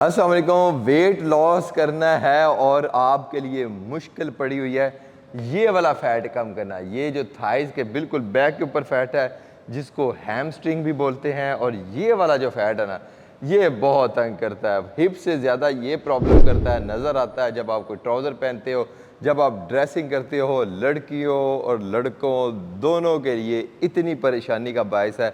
अस्सलाम वालेकुम। Weight loss करना है और आपके लिए मुश्किल पड़ी हुई है ये वाला फैट कम करना। ये जो थाइज के बिल्कुल बैक के ऊपर फैट है जिसको हैमस्ट्रिंग भी बोलते हैं, और ये वाला जो फैट है ना, ये बहुत तंग करता है। हिप से ज़्यादा ये प्रॉब्लम करता है, नज़र आता है जब आप कोई ट्राउज़र पहनते हो, जब आप ड्रेसिंग करते हो। लड़कियों और लड़कों दोनों के लिए इतनी परेशानी का बायस है।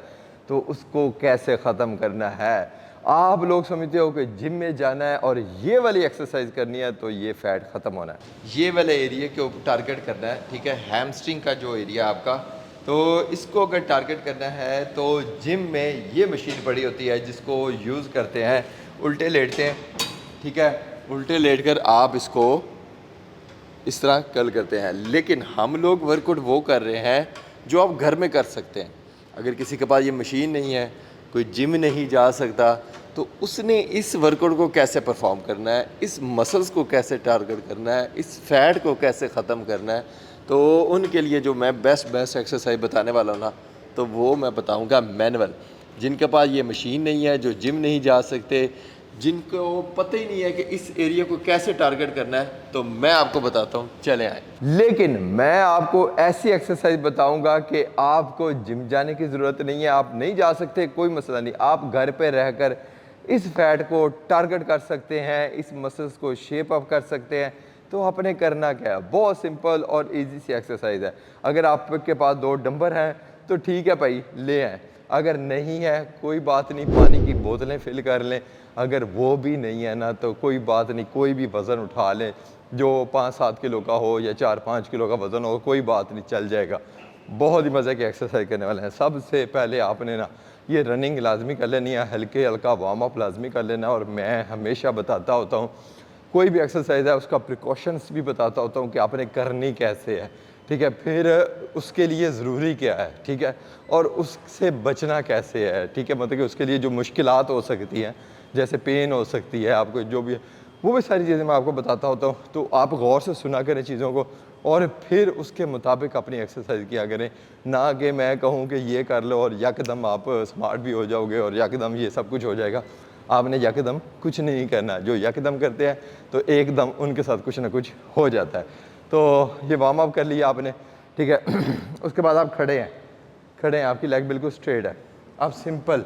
तो उसको कैसे ख़त्म करना है? आप लोग समझते हो कि जिम में जाना है और ये वाली एक्सरसाइज करनी है तो ये फैट ख़त्म होना है, ये वाले एरिया के ऊपर टारगेट करना है। ठीक है, हैमस्ट्रिंग का जो एरिया आपका, तो इसको अगर टारगेट करना है तो जिम में ये मशीन पड़ी होती है जिसको यूज़ करते हैं, उल्टे लेटते हैं। ठीक है, उल्टे लेट कर आप इसको इस तरह कर्ल करते हैं। लेकिन हम लोग वर्कआउट वो कर रहे हैं जो आप घर में कर सकते हैं। अगर किसी के पास ये मशीन नहीं है, कोई जिम नहीं जा सकता, तो उसने इस वर्कआउट को कैसे परफॉर्म करना है, इस मसल्स को कैसे टारगेट करना है, इस फैट को कैसे ख़त्म करना है, तो उनके लिए जो मैं बेस्ट एक्सरसाइज बताने वाला हूँ ना, तो वो मैं बताऊँगा मैनुअल। जिनके पास ये मशीन नहीं है, जो जिम नहीं जा सकते, जिनको पता ही नहीं है कि इस एरिया को कैसे टारगेट करना है, तो मैं आपको बताता हूँ, चले आए। लेकिन मैं आपको ऐसी एक्सरसाइज बताऊंगा कि आपको जिम जाने की ज़रूरत नहीं है। आप नहीं जा सकते, कोई मसला नहीं, आप घर पे रहकर इस फैट को टारगेट कर सकते हैं, इस मसल्स को शेप अप कर सकते हैं। तो आपने करना क्या है, बहुत सिंपल और इजी सी एक्सरसाइज है। अगर आपके पास 2 डंबर हैं तो ठीक है भाई, ले आएँ। अगर नहीं है कोई बात नहीं, पानी की बोतलें फिल कर लें। अगर वो भी नहीं है ना तो कोई बात नहीं, कोई भी वज़न उठा लें जो 5-7 किलो का हो या 4-5 किलो का वज़न हो, कोई बात नहीं, चल जाएगा। बहुत ही मज़े की एक्सरसाइज करने वाले हैं। सबसे पहले आपने ना ये रनिंग लाजमी कर लेनी है, हल्के हल्का वार्म अप लाजमी कर लेना। और मैं हमेशा बताता होता हूँ कोई भी एक्सरसाइज है उसका प्रिकॉशंस भी बताता होता हूँ कि आपने करनी कैसे है। ठीक है, फिर उसके लिए ज़रूरी क्या है, ठीक है, और उससे बचना कैसे है। ठीक है, मतलब कि उसके लिए जो मुश्किलात हो सकती हैं, जैसे पेन हो सकती है आपको, जो भी, वो भी सारी चीज़ें मैं आपको बताता होता हूँ। तो आप गौर से सुना करें चीज़ों को और फिर उसके मुताबिक अपनी एक्सरसाइज किया करें। ना कि मैं कहूँ कि ये कर लो और यकदम आप स्मार्ट भी हो जाओगे और यकदम ये सब कुछ हो जाएगा। आपने यकदम कुछ नहीं करना। जो यकदम करते हैं तो एकदम उनके साथ कुछ ना कुछ हो जाता है। तो ये वार्म अप कर लिया आपने, ठीक है। उसके बाद आप खड़े हैं, खड़े हैं, आपकी लेग बिल्कुल स्ट्रेट है। आप सिंपल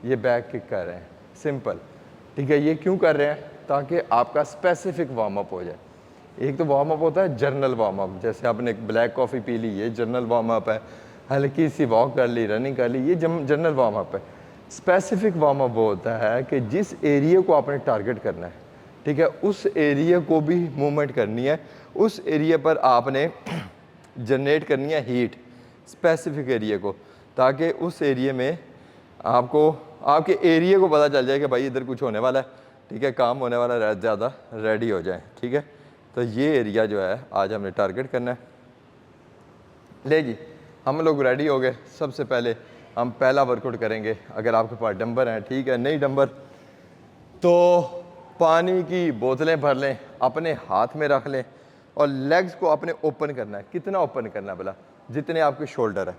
ये बैक किक कर रहे हैं, सिंपल। ठीक है, ये क्यों कर रहे हैं? ताकि आपका स्पेसिफिक वार्म अप हो जाए। एक तो वार्म अप होता है जनरल वार्म अप, जैसे आपने एक ब्लैक कॉफ़ी पी ली, ये जनरल वार्म अप है। हल्की सी वॉक कर ली, रनिंग कर ली, ये जनरल वार्म अप है। स्पेसिफिक वार्म अप वो होता है कि जिस एरिया को आपने टारगेट करना है, ठीक है, उस एरिया को भी मूवमेंट करनी है, उस एरिया पर आपने जनरेट करनी है हीट, स्पेसिफिक एरिया को, ताकि उस एरिया में आपको, आपके एरिया को पता चल जाए कि भाई इधर कुछ होने वाला है। ठीक है, काम होने वाला है, ज़्यादा रेडी हो जाए। ठीक है, तो ये एरिया जो है आज हमने टारगेट करना है। ले जी, हम लोग रेडी हो गए। सबसे पहले हम पहला वर्कआउट करेंगे। अगर आपके पास डंबर हैं ठीक है, नहीं डंबर तो पानी की बोतलें भर लें, अपने हाथ में रख लें और लेग्स को अपने ओपन करना है। कितना ओपन करना है भला? जितने आपके शोल्डर है,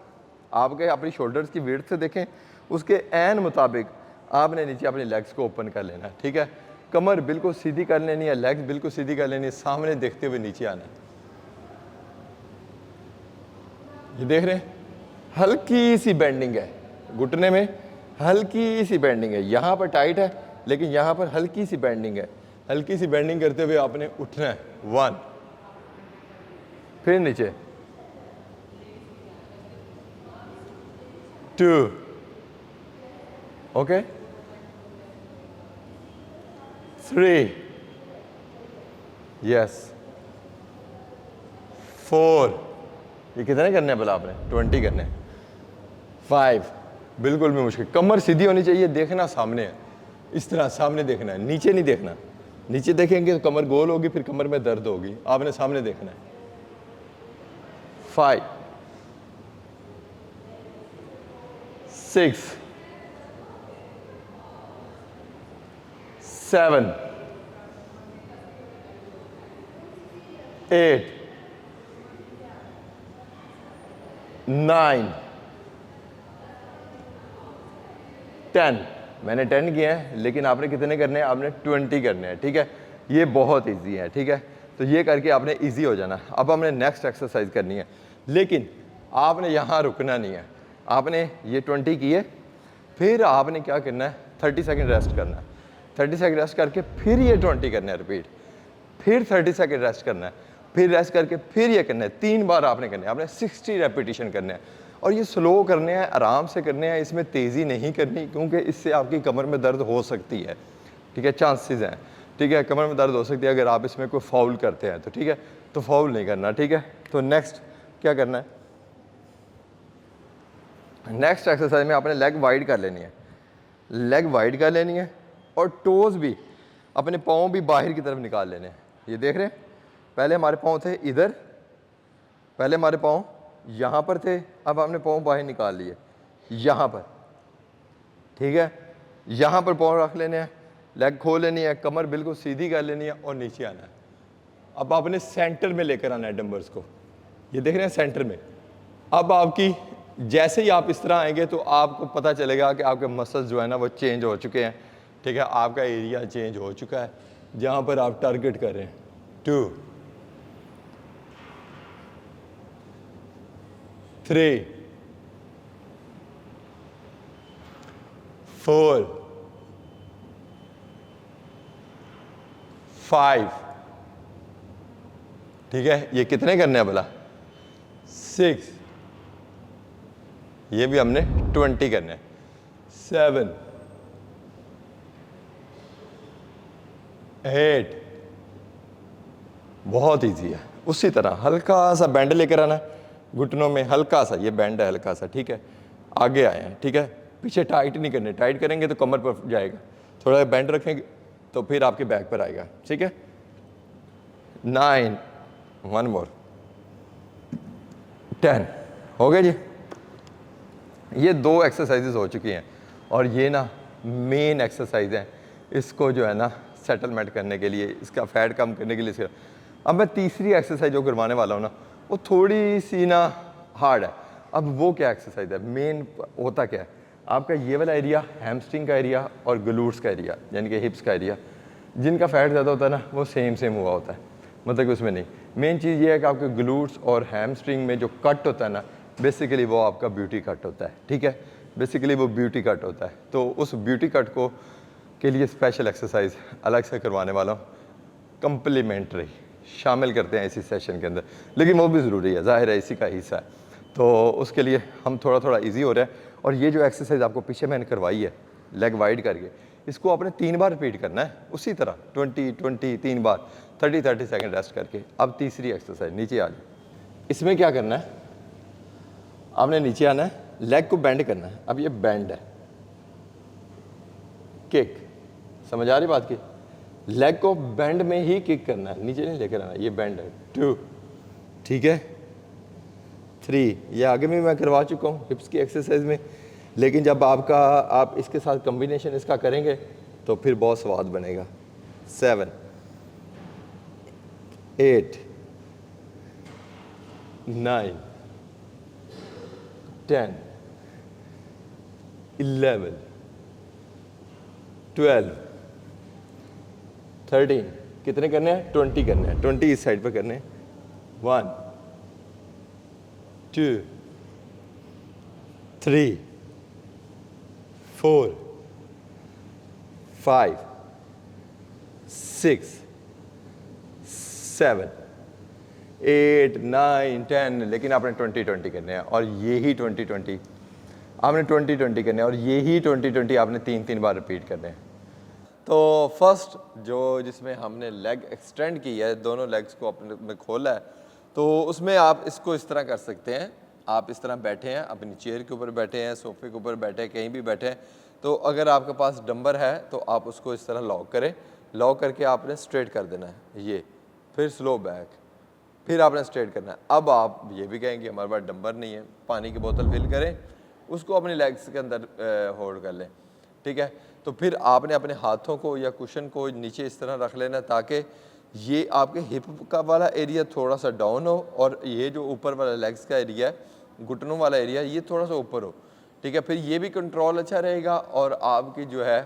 आपके अपनी शोल्डर्स की विड्थ से देखें, उसके एन मुताबिक आपने नीचे अपनी लेग्स को ओपन कर लेना है। ठीक है, कमर बिल्कुल सीधी कर लेनी है, लेग्स बिल्कुल सीधी कर लेनी है, सामने देखते हुए नीचे आना है। ये देख रहे हैं, हल्की सी बेंडिंग है घुटने में, हल्की सी बेंडिंग है। यहाँ पर टाइट है लेकिन यहाँ पर हल्की सी बेंडिंग है। हल्की सी बेंडिंग करते हुए आपने उठना है। 1, फिर नीचे 2, ओके, 3, यस, 4, ये कितने करने हैं भला आपने? 20 करने हैं। 5, बिल्कुल भी मुश्किल, कमर सीधी होनी चाहिए, देखना सामने है, इस तरह सामने देखना है, नीचे नहीं देखना। नीचे देखेंगे तो कमर गोल होगी, फिर कमर में दर्द होगी। आपने सामने देखना है। 5, 6, 7, 8, 9, 10, मैंने 10 किए हैं, लेकिन आपने कितने करने हैं? आपने 20 करने हैं, ठीक है। ये बहुत ईजी है, ठीक है। तो ये करके आपने ईजी हो जाना। अब हमने नेक्स्ट एक्सरसाइज करनी है, लेकिन आपने यहाँ रुकना नहीं है। आपने ये 20 किए, फिर आपने क्या करना है? 30 सेकेंड रेस्ट करना है। 30 सेकेंड रेस्ट करके फिर ये 20 करना है रिपीट, फिर 30 सेकेंड रेस्ट करना है, फिर रेस्ट करके फिर ये करना है। 3 बार आपने करना है, आपने 60 रेपिटेशन करने हैं। और ये स्लो करने हैं, आराम से करने हैं, इसमें तेज़ी नहीं करनी, क्योंकि इससे आपकी कमर में दर्द हो सकती है, ठीक है। चांसेस हैं, ठीक है, कमर में दर्द हो सकती है अगर आप इसमें कोई फाउल करते हैं तो, ठीक है। तो फाउल नहीं करना, ठीक है। तो नेक्स्ट क्या करना है? नेक्स्ट एक्सरसाइज में आपने लेग वाइड कर लेनी है, लेग वाइड कर लेनी है, और टोज भी, अपने पाँव भी बाहर की तरफ निकाल लेने हैं। ये देख रहे हैं, पहले हमारे पाँव थे इधर, पहले हमारे पाँव यहाँ पर थे, अब हमने पाँव बाहर निकाल लिए यहाँ पर, ठीक है। यहाँ पर पाँव रख लेने हैं, लेग खोल लेनी है, कमर बिल्कुल सीधी कर लेनी है और नीचे आना है। अब आपने सेंटर में लेकर आना है डंबल्स को, ये देख रहे हैं सेंटर में। अब आपकी जैसे ही आप इस तरह आएंगे तो आपको पता चलेगा कि आपके मसल्स जो है ना वो चेंज हो चुके हैं, ठीक है। आपका एरिया चेंज हो चुका है जहाँ पर आप टारगेट कर रहे हैं। 2 3 4 5, ठीक है। ये कितने करने हैं भला? 6, ये भी हमने 20 करने हैं। 7 8, बहुत इजी है। उसी तरह हल्का सा बैंड लेकर आना है घुटनों में, हल्का सा, ये बैंड है हल्का सा, ठीक है। आगे आए हैं, ठीक है। पीछे टाइट नहीं करने, टाइट करेंगे तो कमर पर जाएगा। थोड़ा बैंड रखेंगे तो फिर आपके बैक पर आएगा, ठीक है। 9, 1 मोर, 10 हो गए जी। ये 2 एक्सरसाइजेज हो चुकी हैं और ये ना मेन एक्सरसाइज है, इसको जो है ना सेटलमेंट करने के लिए, इसका फैट कम करने के लिए। अब मैं तीसरी एक्सरसाइज जो करवाने वाला हूँ ना, वो थोड़ी सी ना हार्ड है। अब वो क्या एक्सरसाइज है? मेन होता क्या है आपका? ये वाला एरिया हैमस्ट्रिंग का एरिया और ग्लूट्स का एरिया, यानी कि हिप्स का एरिया, जिनका फैट ज़्यादा होता है ना वो सेम हुआ होता है, मतलब कि उसमें नहीं। मेन चीज़ ये है कि आपके ग्लूट्स और हैमस्ट्रिंग में जो कट होता है ना, बेसिकली वो आपका ब्यूटी कट होता है, ठीक है। बेसिकली वो ब्यूटी कट होता है। तो उस ब्यूटी कट को के लिए स्पेशल एक्सरसाइज अलग से करवाने वाला हूँ, कम्प्लीमेंट्री शामिल करते हैं इसी सेशन के अंदर, लेकिन वो भी ज़रूरी है, ज़ाहिर है इसी का हिस्सा है। तो उसके लिए हम थोड़ा इजी हो रहा है। और ये जो एक्सरसाइज आपको पीछे मैंने करवाई है लेग वाइड करके, इसको आपने 3 बार रिपीट करना है उसी तरह, 20 3 बार, 30 सेकेंड रेस्ट करके। अब तीसरी एक्सरसाइज, नीचे आ जाए। इसमें क्या करना है? आपने नीचे आना है, लेग को बेंड करना है। अब ये बेंड है, किक, समझ आ रही बात की? लेग को बेंड में ही किक करना है, नीचे नहीं लेकर आना। ये बेंड है। 2, ठीक है। 3, ये आगे में मैं करवा चुका हूँ हिप्स की एक्सरसाइज में, लेकिन जब आप इसके साथ कॉम्बिनेशन इसका करेंगे तो फिर बहुत स्वाद बनेगा। 7 8 9 10 11 12 13, कितने करने हैं? 20 करने हैं। 20 इस साइड पे करने हैं। 1 2 3 4 5 6 7 8 9 10, लेकिन आपने 20 करने हैं और यही 20 आपने 20 करने हैं और यही 20 आपने 3 बार रिपीट करने हैं। तो फर्स्ट जिसमें हमने लेग एक्सटेंड की है, दोनों लेग्स को अपने में खोला है, तो उसमें आप इसको इस तरह कर सकते हैं। आप इस तरह बैठे हैं, अपनी चेयर के ऊपर बैठे हैं, सोफे के ऊपर बैठे हैं, कहीं भी बैठे हैं, तो अगर आपके पास डंबर है तो आप उसको इस तरह लॉक करें। लॉक करके आपने स्ट्रेट कर देना है ये, फिर स्लो बैक, फिर आपने स्ट्रेट करना है। अब आप ये भी कहेंगे हमारे पास डंबर नहीं है, पानी की बोतल फिल करें, उसको अपनी लेग्स के अंदर होल्ड कर लें, ठीक है। तो फिर आपने अपने हाथों को या कुशन को नीचे इस तरह रख लेना ताकि ये आपके हिप का वाला एरिया थोड़ा सा डाउन हो और ये जो ऊपर वाला लेग्स का एरिया है, घुटनों वाला एरिया, ये थोड़ा सा ऊपर हो, ठीक है। फिर ये भी कंट्रोल अच्छा रहेगा और आपकी जो है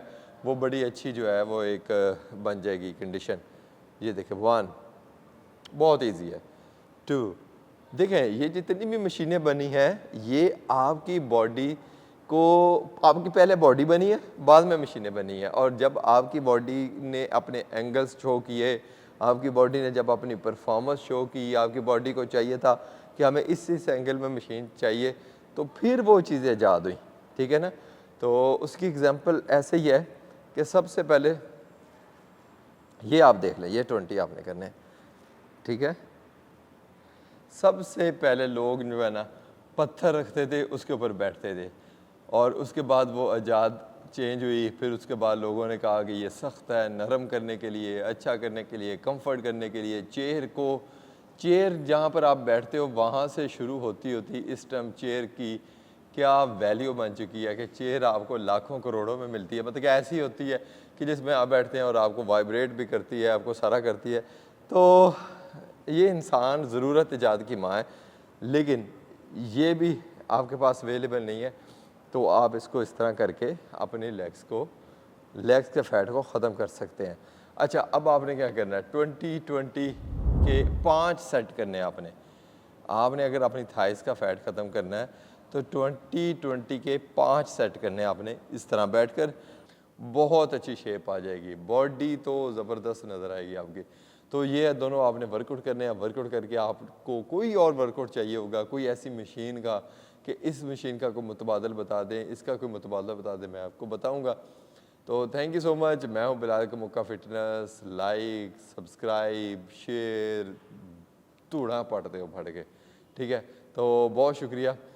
वो बड़ी अच्छी जो है वो एक बन जाएगी कंडीशन। ये देखें 1, बहुत इजी है। 2, देखें ये जितनी भी मशीनें बनी हैं ये आपकी बॉडी को, आपकी पहले बॉडी बनी है, बाद में मशीनें बनी है, और जब आपकी बॉडी ने अपने एंगल्स शो किए, आपकी बॉडी ने जब अपनी परफॉर्मेंस शो की, आपकी बॉडी को चाहिए था कि हमें इस एंगल में मशीन चाहिए, तो फिर वो चीज़ें ईजाद हुई। ठीक है ना। तो उसकी एग्जांपल ऐसे ही है कि सबसे पहले ये आप देख लें, ये 20 आपने करने, ठीक है। सबसे पहले लोग जो है ना पत्थर रखते थे, उसके ऊपर बैठते थे, और उसके बाद वो आज़ाद चेंज हुई। फिर उसके बाद लोगों ने कहा कि ये सख्त है, नरम करने के लिए, अच्छा करने के लिए, कंफर्ट करने के लिए चेयर जहाँ पर आप बैठते हो वहाँ से शुरू होती इस टाइम चेयर की क्या वैल्यू बन चुकी है कि चेयर आपको लाखों करोड़ों में मिलती है। मतलब कि ऐसी होती है कि जिसमें आप बैठते हैं और आपको वाइब्रेट भी करती है, आपको सारा करती है। तो ये इंसान ज़रूरत ईजाद की माँ है, लेकिन ये भी आपके पास अवेलेबल नहीं है, तो आप इसको इस तरह करके अपने लेग्स के फैट को ख़त्म कर सकते हैं। अच्छा, अब आपने क्या करना है, 20-20 के 5 सेट करने हैं आपने अगर अपनी थाइस का फैट ख़त्म करना है तो 20-20 के 5 सेट करने हैं आपने। इस तरह बैठकर बहुत अच्छी शेप आ जाएगी, बॉडी तो ज़बरदस्त नज़र आएगी आपकी। तो ये दोनों आपने वर्कआउट करने हैं। वर्कआउट करके आपको कोई और वर्कआउट चाहिए होगा, कोई ऐसी मशीन का कि इस मशीन का कोई मुतबादल बता दें, इसका कोई मुतबादला बता दें, मैं आपको बताऊंगा। तो थैंक यू सो मच। मैं हूं बिलाल कमुक्का फिटनेस। लाइक, सब्सक्राइब, शेयर, धूड़ा पड़ते हो फट के, ठीक है। तो बहुत शुक्रिया।